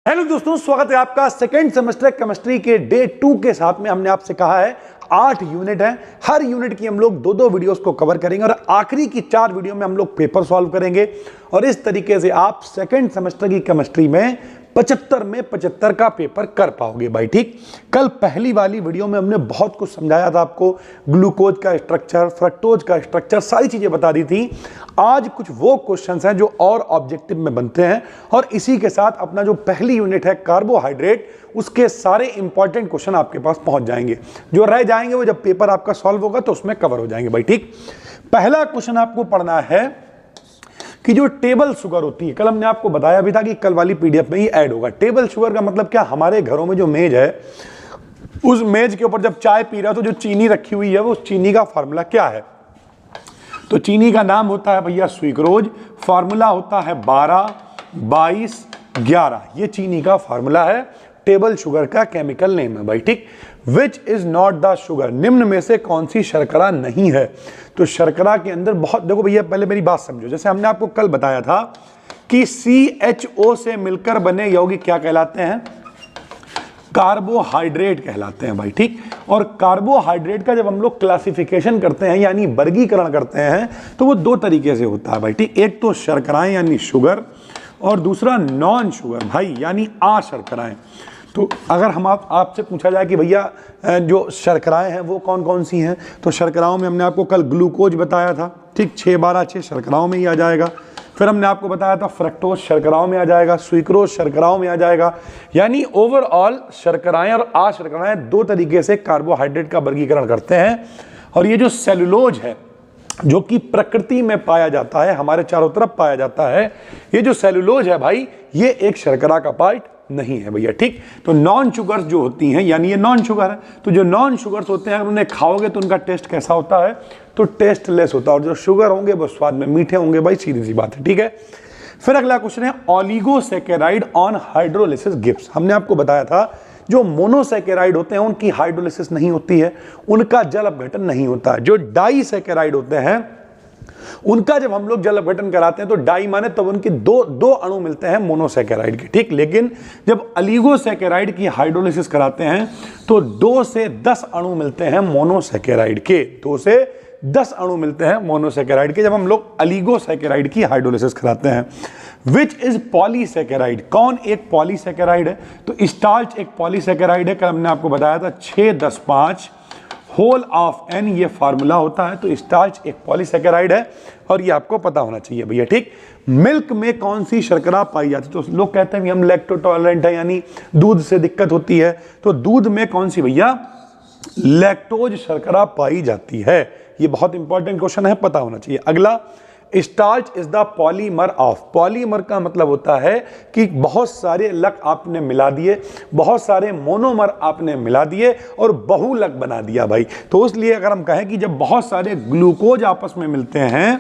Hello दोस्तों, स्वागत है आपका सेकेंड सेमेस्टर केमिस्ट्री के डे 2 के साथ में। हमने आपसे कहा है 8 यूनिट है, हर यूनिट की हम लोग दो वीडियोस को कवर करेंगे और आखिरी की 4 वीडियो में हम लोग पेपर सॉल्व करेंगे और इस तरीके से आप सेकेंड सेमेस्टर की केमिस्ट्री में 75 में 75 का पेपर कर पाओगे भाई। ठीक, कल पहली वाली वीडियो में हमने बहुत कुछ समझाया था आपको, ग्लूकोज का स्ट्रक्चर, फ्रक्टोज का स्ट्रक्चर, सारी चीजें बता दी थी। आज कुछ वो क्वेश्चंस हैं जो और ऑब्जेक्टिव में बनते हैं और इसी के साथ अपना जो पहली यूनिट है कार्बोहाइड्रेट, उसके सारे इंपॉर्टेंट क्वेश्चन आपके पास पहुंच जाएंगे। जो रह जाएंगे वो जब पेपर आपका सॉल्व होगा तो उसमें कवर हो जाएंगे भाई। ठीक, पहला क्वेश्चन आपको पढ़ना है कि जो टेबल शुगर होती है, कल हमने आपको बताया भी था कि कल वाली पीडीएफ में ही ऐड होगा। टेबल शुगर का मतलब क्या, हमारे घरों में जो मेज है उस मेज के ऊपर जब चाय पी रहा है तो जो चीनी रखी हुई है वो उस चीनी का फार्मूला क्या है। तो चीनी का नाम होता है भैया सुक्रोज, फार्मूला होता है 12, 22, 11। ये चीनी का फार्मूला है, टेबल शुगर का केमिकल नेम है भाई। ठीक, which is not the sugar, निम्न में से कौन सी शर्करा नहीं है। तो शर्करा के अंदर बहुत, देखो भैया पहले मेरी बात समझो, जैसे हमने आपको कल बताया था कि CHO से मिलकर बने यौगिक क्या कहलाते हैं, कार्बोहाइड्रेट कहलाते हैं भाई। ठीक, और कार्बोहाइड्रेट का जब हम लोग क्लासिफिकेशन करते हैं यानी वर्गीकरण करते हैं तो वो दो तरीके से होता है भाई। ठीक, एक तो शर्कराएं यानी शुगर और दूसरा नॉन शुगर भाई यानी अशर्कराएं। तो अगर हम आपसे पूछा जाए कि भैया जो शर्कराएं हैं वो कौन कौन सी हैं, तो शर्कराओं में हमने आपको कल ग्लूकोज बताया था। ठीक, 6, 12, 6 शर्कराओं में ही आ जाएगा। फिर हमने आपको बताया था फ्रक्टोज शर्कराओं में आ जाएगा, सुक्रोज शर्कराओं में आ जाएगा। यानी ओवरऑल शर्कराएं और अशर्कराएं दो तरीके से कार्बोहाइड्रेट का वर्गीकरण करते हैं। और ये जो सेलुलोज है जो कि प्रकृति में पाया जाता है, हमारे चारों तरफ पाया जाता है, ये जो सेलुलोज है भाई ये एक शर्करा का पार्ट नहीं है भैया। ठीक, तो नॉन शुगर्स जो होती हैं यानी ये नॉन शुगर है, तो जो नॉन शुगर्स होते हैं अगर उन्हें खाओगे तो उनका टेस्ट कैसा होता है, तो टेस्ट लेस होता है। और जो शुगर होंगे वो स्वाद में मीठे होंगे भाई, सीधी सी बात है। ठीक है, फिर अगला क्वेश्चन है ऑलिगोसैकेराइड ऑन हाइड्रोलिसिस गिव्स। हमने आपको बताया था जो मोनोसैकेराइड होते हैं उनकी हाइड्रोलिसिस नहीं होती है, उनका जल अपघटन नहीं होता है। जो डाइसैकेराइड होते हैं उनका जब हम लोग जल अपघटन कराते हैं तो डाई माने तब उनके दो अणु मिलते हैं मोनोसैकेराइड के। ठीक, लेकिन जब ऑलिगोसैकेराइड की हाइड्रोलिसिस कराते हैं तो 2 से 10 अणु मिलते हैं मोनोसैकेराइड के, 2 से 10 अणु मिलते हैं मोनोसैकेराइड के जब हम लोग ऑलिगोसैकेराइड की हाइड्रोलिसिस कराते हैं। विच इज पॉलीसैकेराइड, कौन एक पॉलीसैकेराइड है, तो स्टार्च एक पॉलीसैकेराइड है। कल हमने आपको बताया था 6, 10, 5 होल ऑफ n ये फार्मूला होता है। तो स्टार्च एक पॉलीसैकेराइड है और ये आपको पता होना चाहिए भैया। ठीक, मिल्क में कौन सी शर्करा पाई जाती है, तो लोग कहते हैं कि हम लैक्टोटॉलरेंट है यानी दूध से दिक्कत होती है, तो दूध में कौन सी भैया, लैक्टोज शर्करा पाई जाती है। ये बहुत इंपॉर्टेंट क्वेश्चन है, पता होना चाहिए। अगला, starch is the polymer of, polymer का मतलब होता है कि बहुत सारे लक आपने मिला दिए, बहुत सारे मोनोमर आपने मिला दिए और बहुलक बना दिया भाई। तो इसलिए अगर हम कहें कि जब बहुत सारे ग्लूकोज आपस में मिलते हैं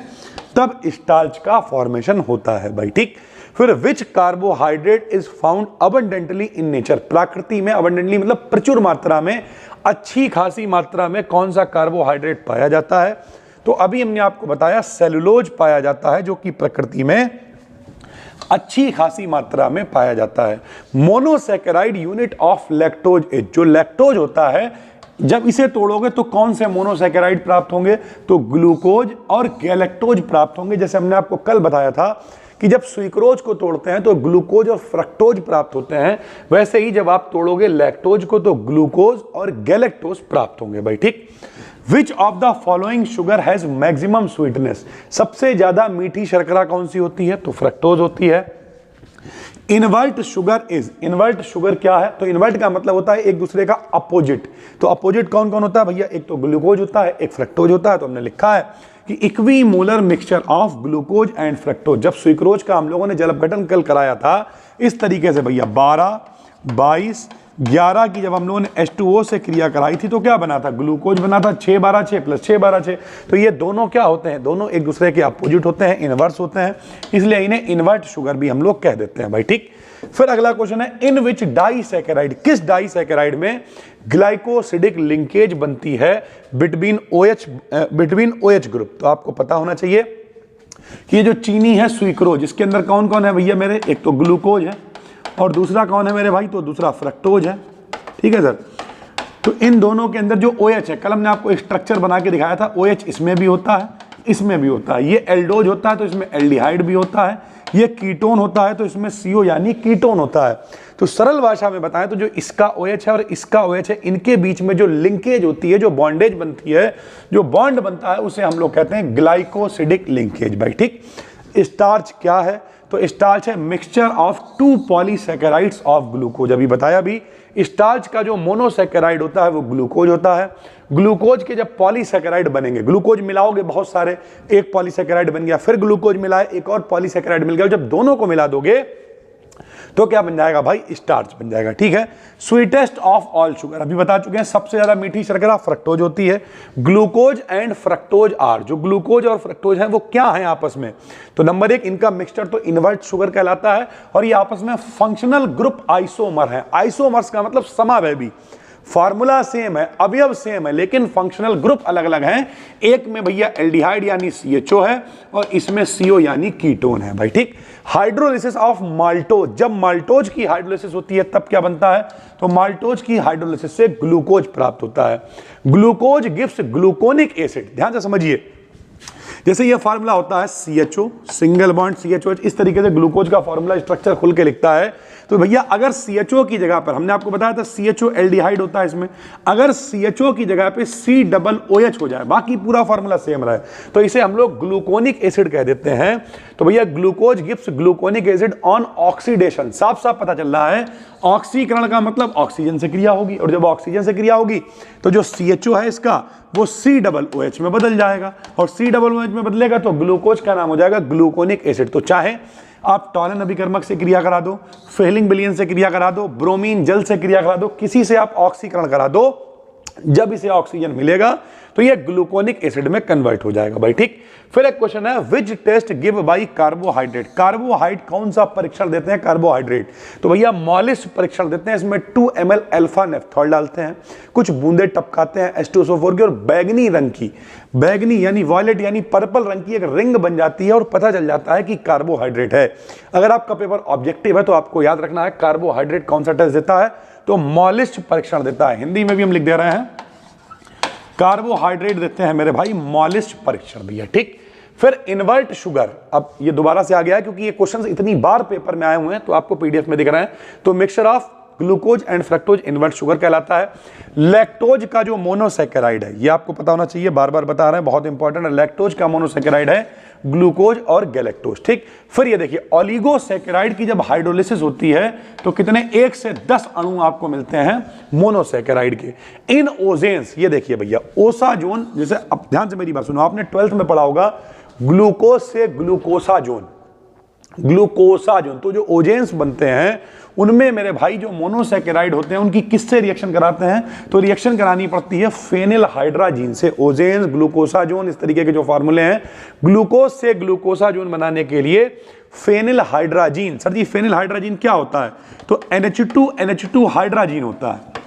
तब स्टार्च का फॉर्मेशन होता है भाई। ठीक, फिर which carbohydrate is found abundantly in nature, प्रकृति में अबंडेंटली मतलब प्रचुर मात्रा में, अच्छी खासी मात्रा में कौन सा कार्बोहाइड्रेट पाया जाता है, तो अभी हमने आपको बताया सेलुलोज पाया जाता है जो कि प्रकृति में अच्छी खासी मात्रा में पाया जाता है। Monosaccharide unit of lactose is, जो लैक्टोज होता है जब इसे तोड़ोगे तो कौन से मोनोसैकेराइड प्राप्त होंगे, तो ग्लूकोज और गैलेक्टोज प्राप्त होंगे। जैसे हमने आपको कल बताया था कि जब सुक्रोज को तोड़ते हैं तो ग्लूकोज और फ्रक्टोज प्राप्त होते हैं, वैसे ही जब आप तोड़ोगे लैक्टोज को तो ग्लूकोज और गैलेक्टोज प्राप्त होंगे भाई। ठीक, which of the following sugar has maximum sweetness, सबसे ज्यादा मीठी शर्करा कौन सी होती है, तो फ्रक्टोज होती है। Invert sugar is, invert sugar क्या है, तो इनवर्ट का मतलब होता है एक दूसरे का अपोजिट। तो अपोजिट कौन कौन होता है भैया, एक तो ग्लूकोज होता है, एक फ्रक्टोज होता है। तो हमने लिखा है कि equi molar mixture of glucose and fructose, जब सुक्रोज का हम लोगों ने जल अपघटन कल कराया था इस तरीके से भैया 12, 22, 11 की जब हम लोगों ने H2O से क्रिया कराई थी तो क्या बना था, ग्लूकोज बना था 6, 12, 6 प्लस 6, 12, 6। तो ये दोनों क्या होते हैं, दोनों एक दूसरे के अपोजिट होते हैं, इनवर्स होते हैं, इसलिए इन्हें इनवर्ट शुगर भी हम लोग कह देते हैं भाई। ठीक, फिर अगला क्वेश्चन है इन विच डाइसैकेराइड, किस डाइसैकेराइड में ग्लाइकोसिडिक लिंकेज बनती है बिटवीन OH ग्रुप। तो आपको पता होना चाहिए कि ये जो चीनी है सुक्रोज, इसके अंदर कौन कौन है भैया मेरे, एक तो ग्लूकोज है और दूसरा कौन है मेरे भाई, तो दूसरा फ्रक्टोज है। ठीक है सर, तो इन दोनों के अंदर जो OH है, कल हमने आपको स्ट्रक्चर बना के दिखाया था, OH इसमें भी होता है, इसमें भी होता है। ये एल्डोज होता है तो इसमें एल्डिहाइड भी होता है, ये कीटोन होता है तो इसमें CO यानी कीटोन होता है। तो सरल भाषा में बताएं तो जो इसका OH है और इसका OH है, इनके बीच में जो लिंकेज होती है, जो बॉन्डेज बनती है, जो बॉन्ड बनता है, उसे हम लोग कहते हैं ग्लाइकोसिडिक लिंकेज भाई। ठीक, स्टार्च क्या है, तो स्टार्च है mixture of 2 polysaccharides of glucose. अभी बताया भी, स्टार्च का जो मोनोसैकेराइड होता है वो ग्लूकोज होता है। ग्लूकोज के जब पॉलीसैकेराइड बनेंगे, ग्लूकोज मिलाओगे बहुत सारे, एक पॉलीसैकेराइड बन गया, फिर ग्लूकोज मिलाए, एक और पॉलीसैकेराइड मिल गया, जब दोनों को मिला दोगे तो क्या बन जाएगा भाई, स्टार्च बन जाएगा। ठीक है, स्वीटेस्ट ऑफ ऑल शुगर, अभी बता चुके हैं सबसे ज्यादा मीठी शर्करा फ्रक्टोज होती है। ग्लूकोज एंड फ्रक्टोज आर, जो ग्लूकोज और फ्रक्टोज है वो क्या है आपस में, तो नंबर 1 इनका मिक्सचर तो इन्वर्ट शुगर कहलाता है, और ये आपस में फंक्शनल ग्रुप आइसोमर है। आइसोमर्स का मतलब समावयवी, फार्मूला सेम है, अवयव सेम है, लेकिन फंक्शनल ग्रुप अलग अलग हैं। एक में भैया एल्डिहाइड यानी CHO है, और इसमें CO यानी कीटोन है भाई। ठीक, हाइड्रोलिसिस ऑफ माल्टोज, जब माल्टोज की हाइड्रोलिसिस होती है तब क्या बनता है, तो माल्टोज की हाइड्रोलिसिस से ग्लूकोज प्राप्त होता है। ग्लूकोज गिव्स ग्लूकोनिक एसिड, ध्यान से समझिए, जैसे ये फार्मूला होता है CHO सिंगल बॉन्ड CHOH, इस तरीके से ग्लूकोज का फार्मूला स्ट्रक्चर खुल के लिखता है। तो भैया अगर CHO की जगह पर, हमने आपको बताया था CHO एल्डिहाइड होता है इसमें, अगर CHO की जगह पे COOH हो जाए, बाकी पूरा फार्मूला सेम रहे, तो इसे हम लोग ग्लूकोनिक एसिड कह देते हैं। तो भैया glucose gives gluconic acid on oxidation, साफ साफ पता चल रहा है ऑक्सीकरण का मतलब ऑक्सीजन से क्रिया होगी, और जब ऑक्सीजन से क्रिया होगी तो जो CHO है इसका वो COOH में बदल जाएगा, और COOH में बदलेगा तो ग्लूकोज का नाम हो जाएगा ग्लूकोनिक एसिड। तो चाहे आप टॉलन अभिकर्मक से क्रिया करा दो, फेलिंग विलयन से क्रिया करा दो, ब्रोमीन जल से क्रिया करा दो, किसी से आप ऑक्सीकरण करा दो, जब इसे ऑक्सीजन मिलेगा तो ये ग्लूकोनिक एसिड में कन्वर्ट हो जाएगा भाई। ठीक, फिर एक क्वेश्चन है, which test give by carbohydrate, carbohydrate कौन सा परीक्षण देते हैं कार्बोहाइड्रेट, तो भैया मॉलिस परीक्षण देते हैं। इसमें 2 ml अल्फा नेफ्थॉल डालते हैं, कुछ बूंदे टपकाते हैं H2SO4 की, और बैगनी रंग की, बैगनी यानी वॉयलेट यानी पर्पल रंग की एक रिंग बन जाती है, और पता चल जाता है कि कार्बोहाइड्रेट है। अगर आपका पेपर ऑब्जेक्टिव है तो आपको याद रखना है कार्बोहाइड्रेट कौन सा टेस्ट देता है, तो मॉलिस परीक्षण देता है। हिंदी में भी हम लिख दे रहे हैं, कार्बोहाइड्रेट देते हैं मेरे भाई मॉलिस परीक्षण भैया। ठीक, फिर इन्वर्ट शुगर, अब ये दोबारा से आ गया है क्योंकि ये क्वेश्चंस इतनी बार पेपर में आए हुए हैं, तो आपको PDF में दिख रहे हैं। तो mixture of glucose and fructose invert sugar कहलाता है। लैक्टोज का जो मोनोसैकेराइड है, ये आपको पता होना चाहिए, बार बार बता रहे हैं, बहुत इंपॉर्टेंट है। लैक्टोज का मोनोसैकेराइड है ग्लूकोज और गैलेक्टोज। ठीक, फिर ये देखिए ओलिगोसैकेराइड की जब हाइड्रोलिसिस होती है तो कितने, 1 से 10 अणु आपको मिलते हैं मोनोसैकेराइड के। इन ओजेन्स, ये देखिए भैया ओसाजोन, जैसे अब ध्यान से मेरी बात सुनो, आपने 12th में पढ़ा होगा ग्लूकोज से ग्लूकोसाजोन, ग्लूकोसाजोन, तो जो ओजेन्स बनते हैं उनमें मेरे भाई जो मोनोसैकेराइड होते हैं उनकी किससे रिएक्शन कराते हैं, तो रिएक्शन करानी पड़ती है फेनिल हाइड्राजीन से। ओजेन्स, ग्लूकोसाजोन, इस तरीके के जो फार्मूले हैं, ग्लूकोज से ग्लूकोसाजोन बनाने के लिए फेनिल हाइड्राजीन। सर जी फेनिल हाइड्राजीन क्या होता है, तो NH2 हाइड्राजीन होता है।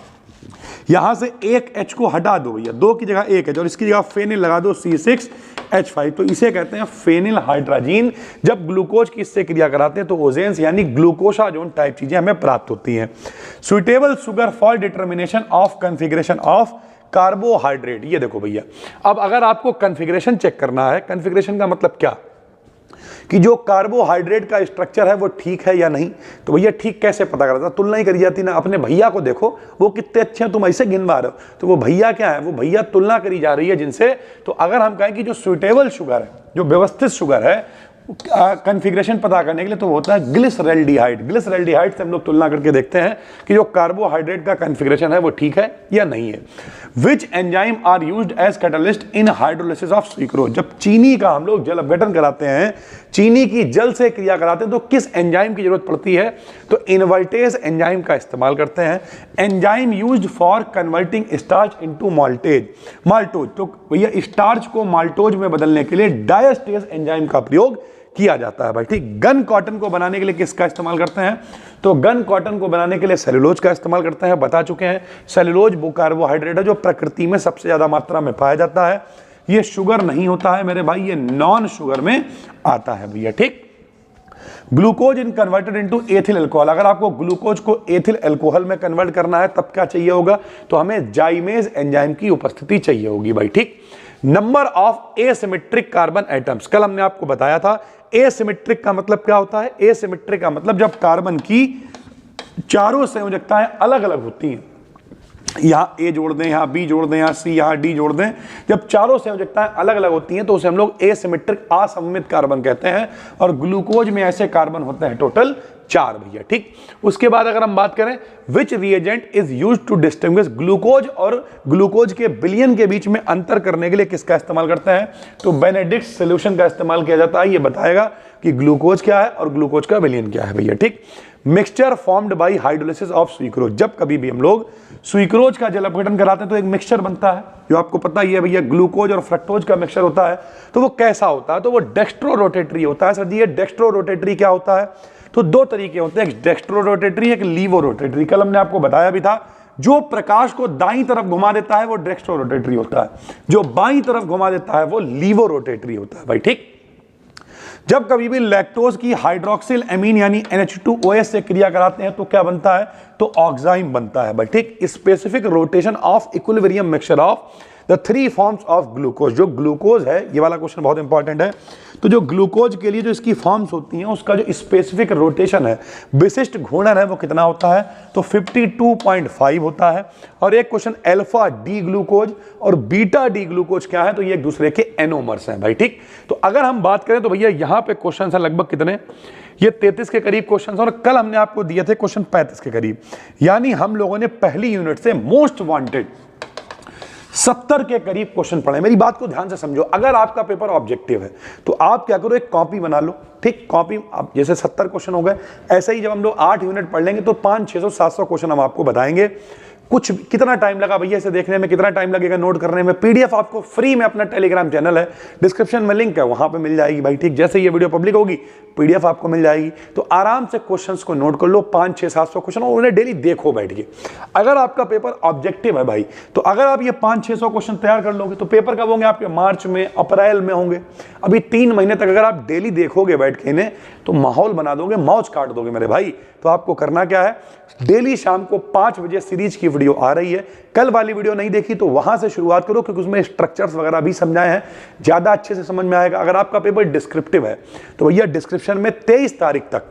यहां से एक H को हटा दो भैया, 2 की जगह 1 H, और इसकी जगह फेनिल लगा दो C6H5, तो इसे कहते हैं फेनिल हाइड्राजीन। जब ग्लूकोज की इससे क्रिया कराते हैं तो ओजेन्स यानी ग्लूकोसाजोन टाइप चीजें हमें प्राप्त होती हैं। Suitable sugar for determination of configuration of carbohydrate, ये देखो भैया, अब अगर आपको कन्फिग्रेशन चेक करना है, कन्फिग्रेशन का मतलब क्या, कि जो कार्बोहाइड्रेट का स्ट्रक्चर है वो ठीक है या नहीं, तो भैया ठीक कैसे पता करता, तुलना ही करी जाती ना, अपने भैया को देखो वो कितने अच्छे हैं, तुम ऐसे गिनवा रहे हो, तो वो भैया क्या है, वो भैया तुलना करी जा रही है जिनसे। तो अगर हम कहें कि जो सुइटेबल शुगर है, जो व्यवस्थित शुगर है, कन्फिग्रेशन पता करने के लिए, तो होता है ग्लिसरैल्डिहाइड। ग्लिसरैल्डिहाइड से हम लोग तुलना करके देखते हैं कि जो कार्बोहाइड्रेट का कन्फिग्रेशन है वो ठीक है या नहीं है। Which enzyme are used as catalyst in hydrolysis of sucrose, जब चीनी का हम लोग जल अपघटन कराते हैं, चीनी की जल से क्रिया कराते हैं, तो किस एंजाइम की जरूरत पड़ती है, तो इनवर्टेज एंजाइम का इस्तेमाल करते हैं। Enzyme used for converting starch into maltose, तो भैया स्टार्च को माल्टोज में बदलने के लिए डायस्टेज एंजाइम का प्रयोग किया जाता है भाई। ठीक, गन कॉटन को बनाने के लिए किसका इस्तेमाल करते हैं, तो गन कॉटन को बनाने के लिए सेलुलोज का इस्तेमाल करते हैं, बता चुके हैं। सेलुलोज वो कार्बोहाइड्रेट है जो प्रकृति में सबसे ज्यादा मात्रा में पाया जाता है। ये शुगर नहीं होता है मेरे भाई, ये नॉन शुगर में आता है भैया। ठीक, glucose in converted into ethyl alcohol, अगर आपको ग्लूकोज को एथिल अल्कोहल में कन्वर्ट करना है तब क्या चाहिए होगा, तो हमें जाइमेज एंजाइम की उपस्थिति चाहिए होगी भाई, ठीक। Number of asymmetric carbon atoms, कल हमने आपको बताया था एसिमेट्रिक का मतलब क्या होता है। एसिमेट्रिक का मतलब जब कार्बन की चारों संयोजकताएं अलग अलग होती हैं, यहाँ ए जोड़ दें, यहाँ बी जोड़ दें, यहाँ सी, यहाँ डी जोड़ दें, जब चारों संयोजकताएं अलग अलग होती हैं तो उसे हम लोग एसिमेट्रिक असममित कार्बन कहते हैं। और ग्लूकोज में ऐसे कार्बन होते हैं टोटल 4 भैया, ठीक। उसके बाद अगर हम बात करें which reagent is used to distinguish, glucose और ग्लूकोज के विलयन के बीच में अंतर करने के लिए किसका इस्तेमाल करते हैं, तो बेनेडिक्ट सॉल्यूशन का इस्तेमाल किया जाता है। ये बताएगा कि ग्लूकोज क्या है और ग्लूकोज का विलयन क्या है भैया, ठीक। Mixture formed by hydrolysis of sucrose, जब कभी भी हम लोग सुक्रोज का जल अपघटन कराते हैं तो एक मिक्सचर बनता है, जो आपको पता ही है भैया, ग्लूकोज और फ्रक्टोज का मिक्सचर होता है। तो वो कैसा होता है, तो वो डेक्स्ट्रो रोटेटरी होता है। सर जी ये डेक्स्ट्रो रोटेटरी क्या होता है, तो 2 तरीके होते हैं, एक डेक्स्ट्रो रोटेटरी, एक लीवो रोटेटरी। कल हमने आपको बताया भी था, जो प्रकाश को दाईं तरफ घुमा देता है वो डेक्स्ट्रो रोटेटरी होता है, जो बाईं तरफ घुमा देता है वो लीवो रोटेटरी होता है भाई, ठीक। जब कभी भी लैक्टोज की हाइड्रोक्सिल एमीन यानी NH2OH से क्रिया कराते हैं तो क्या बनता है, तो ऑक्साइम बनता है भाई, ठीक। Specific rotation of equilibrium mixture of the 3 forms of glucose, जो ग्लूकोज है, ये वाला क्वेश्चन बहुत इंपॉर्टेंट है। तो जो ग्लूकोज के लिए जो इसकी फॉर्म्स होती हैं उसका जो स्पेसिफिक रोटेशन है, विशिष्ट घूर्णन है, वो कितना होता है, तो 52.5 होता है। और एक क्वेश्चन अल्फा डी ग्लूकोज और बीटा डी ग्लूकोज क्या है, तो ये एक दूसरे के एनोमर्स हैं भाई, ठीक। तो अगर हम बात करें तो भैया यहाँ पे क्वेश्चन है लगभग कितने, ये 33 के करीब क्वेश्चन, और कल हमने आपको दिए थे क्वेश्चन 35 के करीब। यानी हम लोगों ने पहली यूनिट से मोस्ट वांटेड 70 के करीब क्वेश्चन पढ़े। मेरी बात को ध्यान से समझो, अगर आपका पेपर ऑब्जेक्टिव है तो आप क्या करो, एक कॉपी बना लो, ठीक। कॉपी आप जैसे 70 क्वेश्चन हो गए, ऐसे ही जब हम लोग 8 यूनिट पढ़ लेंगे तो 500, 600, 700 क्वेश्चन हम आपको बताएंगे। कुछ कितना टाइम लगा भैया इसे देखने में, कितना टाइम लगेगा नोट करने में, पीडीएफ आपको फ्री में अपना टेलीग्राम चैनल है, डिस्क्रिप्शन में लिंक है, वहां पे मिल जाएगी भाई, ठीक। जैसे ये वीडियो पब्लिक होगी पीडीएफ आपको मिल जाएगी, तो आराम से क्वेश्चंस को नोट कर लो, 500, 600, 700 क्वेश्चन, और उन्हें डेली देखो बैठ के। अगर आपका पेपर ऑब्जेक्टिव है भाई, तो अगर आप ये 500-600 क्वेश्चन तैयार कर लोगे तो पेपर कब होंगे आपके, मार्च में, अप्रैल में होंगे। अभी 3 महीने तक अगर आप डेली देखोगे बैठ के इन्हें तो माहौल बना दोगे, मौज काट दोगे मेरे भाई। तो आपको करना क्या है, डेली शाम को 5 बजे सीरीज की वीडियो आ रही है, कल वाली वीडियो नहीं देखी तो वहां से शुरुआत करो, क्योंकि उसमें स्ट्रक्चर्स वगैरह भी समझाए हैं, ज्यादा अच्छे से समझ में आएगा। अगर आपका पेपर डिस्क्रिप्टिव है तो भैया डिस्क्रिप्शन में 23 तारीख तक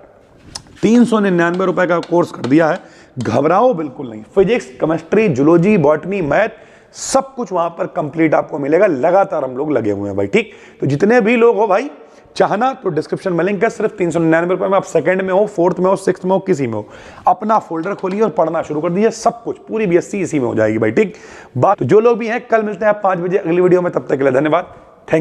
399 रुपए का कोर्स कर दिया है, घबराओ बिल्कुल नहीं। Physics, chemistry, zoology, botany, math, सब कुछ वहां पर कंप्लीट आपको मिलेगा। लगातार हम लोग लगे हुए हैं भाई, ठीक। तो जितने भी लोग हो भाई, चाहना तो डिस्क्रिप्शन में लिंक है, सिर्फ 399 रुपए में आप सेकंड में हो, 4th में हो, 6th में हो, किसी में हो, अपना फोल्डर खोलिए और पढ़ना शुरू कर दीजिए। सब कुछ पूरी BSc इसी में हो जाएगी भाई, ठीक। बात जो लोग भी हैं, कल मिलते हैं 5 बजे अगली वीडियो में, तब तक के लिए धन्यवाद।